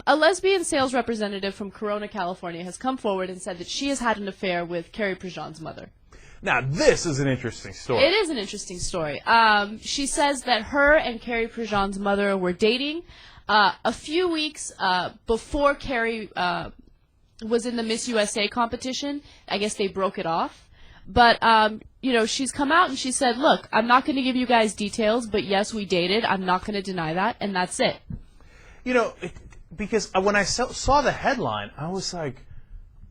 A lesbian sales representative from Corona, California has come forward and said that she has had an affair with Carrie Prejean's mother. Now, this is an interesting story. It is an interesting story. She says that her and Carrie Prejean's mother were dating a few weeks before Carrie was in the Miss USA competition. I guess they broke it off. But, she's come out and she said, look, I'm not going to give you guys details, but yes, we dated. I'm not going to deny that, and that's it. Because when I saw the headline, I was like,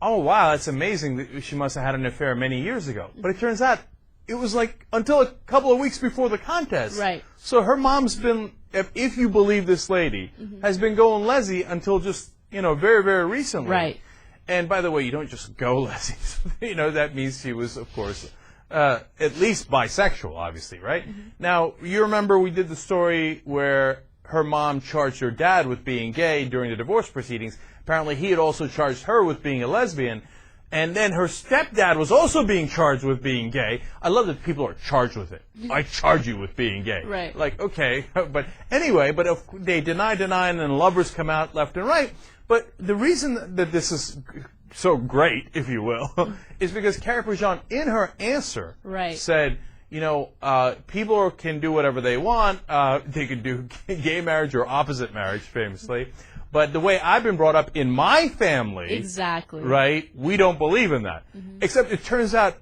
oh, wow, that's amazing that she must have had an affair many years ago. But it turns out it was like until a couple of weeks before the contest. Right. So her mom's been, if you believe this lady, has been going lesi until just, very, very recently. Right. And by the way, you don't just go lesi. That means she was, of course, at least bisexual, obviously, right? Now, you remember we did the story where her mom charged her dad with being gay during the divorce proceedings. Apparently, he had also charged her with being a lesbian. And then her stepdad was also being charged with being gay. I love that people are charged with it. I charge you with being gay. Right. Like, okay. But anyway, if they deny, and then lovers come out left and right. But the reason that this is so great, if you will, is because Carrie Prejean, in her answer, said, people can do whatever they want. They can do gay marriage or opposite marriage, famously. But the way I've been brought up in my family, exactly, right, we don't believe in that. Except it turns out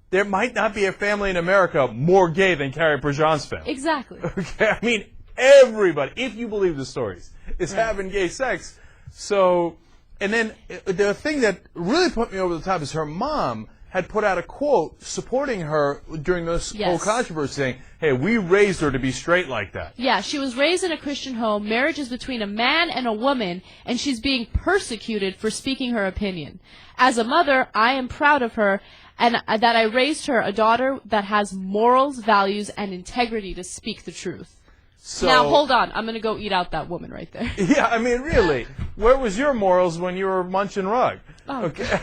there might not be a family in America more gay than Carrie Prejean's family. Exactly. Okay, I mean, everybody, if you believe the stories, is having gay sex. So, and then the thing that really put me over the top is her mom had put out a quote supporting her during this whole controversy, saying, hey, we raised her to be straight like that. Yeah, she was raised in a Christian home. Marriage is between a man and a woman, and she's being persecuted for speaking her opinion. As a mother, I am proud of her, and that I raised her a daughter that has morals, values, and integrity to speak the truth. So, now, hold on. I'm going to go eat out that woman right there. Yeah, I mean, really. Where was your morals when you were munching rug? Oh. Okay,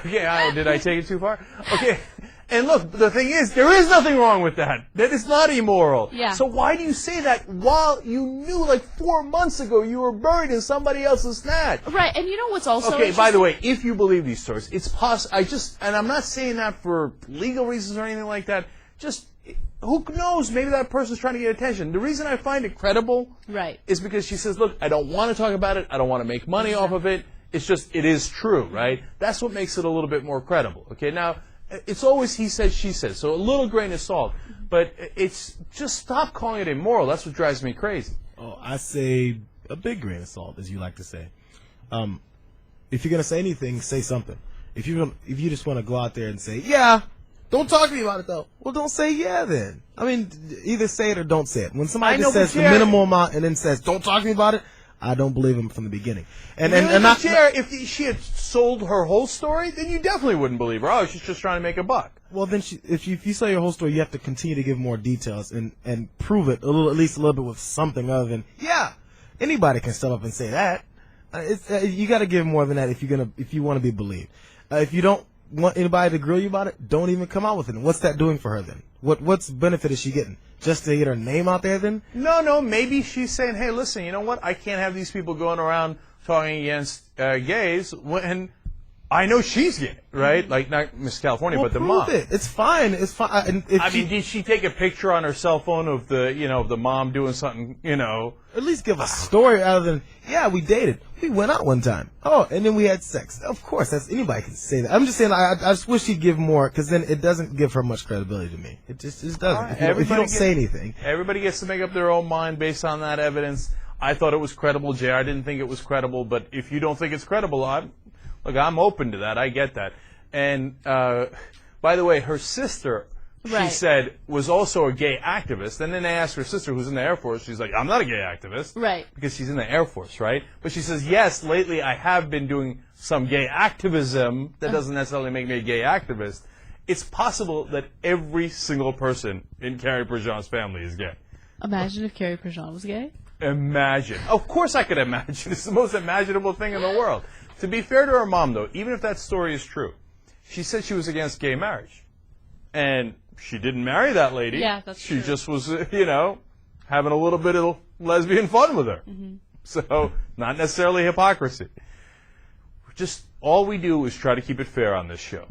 did I take it too far? Okay. And look, the thing is, there is nothing wrong with that. That is not immoral. Yeah. So why do you say that while you knew like 4 months ago you were buried in somebody else's snatch? Right, and you know what's also Okay, by the way, if you believe these stories, it's possible. And I'm not saying that for legal reasons or anything like that. Just, who knows? Maybe that person's trying to get attention. The reason I find it credible is because she says, look, I don't want to talk about it. I don't want to make money off of it. It's just, it is true, right? That's what makes it a little bit more credible. Okay, now, it's always he says, she says, so a little grain of salt. But it's just stop calling it immoral. That's what drives me crazy. Oh, I say a big grain of salt, as you like to say. If you're gonna say anything, say something. If you just want to go out there and say, yeah, don't talk to me about it though. Well, don't say yeah then. I mean, either say it or don't say it. When somebody just says the minimal amount and then says, don't talk to me about it, I don't believe him from the beginning. If she had sold her whole story, then you definitely wouldn't believe her. Oh, she's just trying to make a buck. Well, then if you sell your whole story, you have to continue to give more details and prove it at least a little bit with something other than anybody can step up and say that. You got to give more than that if you want to be believed. If you don't want anybody to grill you about it, don't even come out with it. What's that doing for her then? What's benefit is she getting? Just to get her name out there then? No, maybe she's saying, hey, listen, you know what? I can't have these people going around talking against gays when I know she's gay, right? Like, not Miss California, but the mom. Prove it. It's fine. It's fine. Did she take a picture on her cell phone of the mom doing something, At least give a story other than, yeah, we dated. We went out one time. Oh, and then we had sex. Of course, anybody can say that. I'm just saying, I just wish she'd give more, because then it doesn't give her much credibility to me. It just doesn't. If you don't say anything. Everybody gets to make up their own mind based on that evidence. I thought it was credible. JR didn't think it was credible, but if you don't think it's credible, I'm open to that. I get that. And by the way, her sister, she said, was also a gay activist. And then they asked her sister, who's in the Air Force, she's like, I'm not a gay activist. Right. Because she's in the Air Force, right? But she says, yes, lately I have been doing some gay activism. That doesn't necessarily make me a gay activist. It's possible that every single person in Carrie Prejean's family is gay. Imagine if Carrie Prejean was gay. Imagine. Of course I could imagine. It's the most imaginable thing in the world. To be fair to her mom, though, even if that story is true, she said she was against gay marriage. And she didn't marry that lady. Yeah, that's true. She just was, having a little bit of lesbian fun with her. So, not necessarily hypocrisy. Just all we do is try to keep it fair on this show.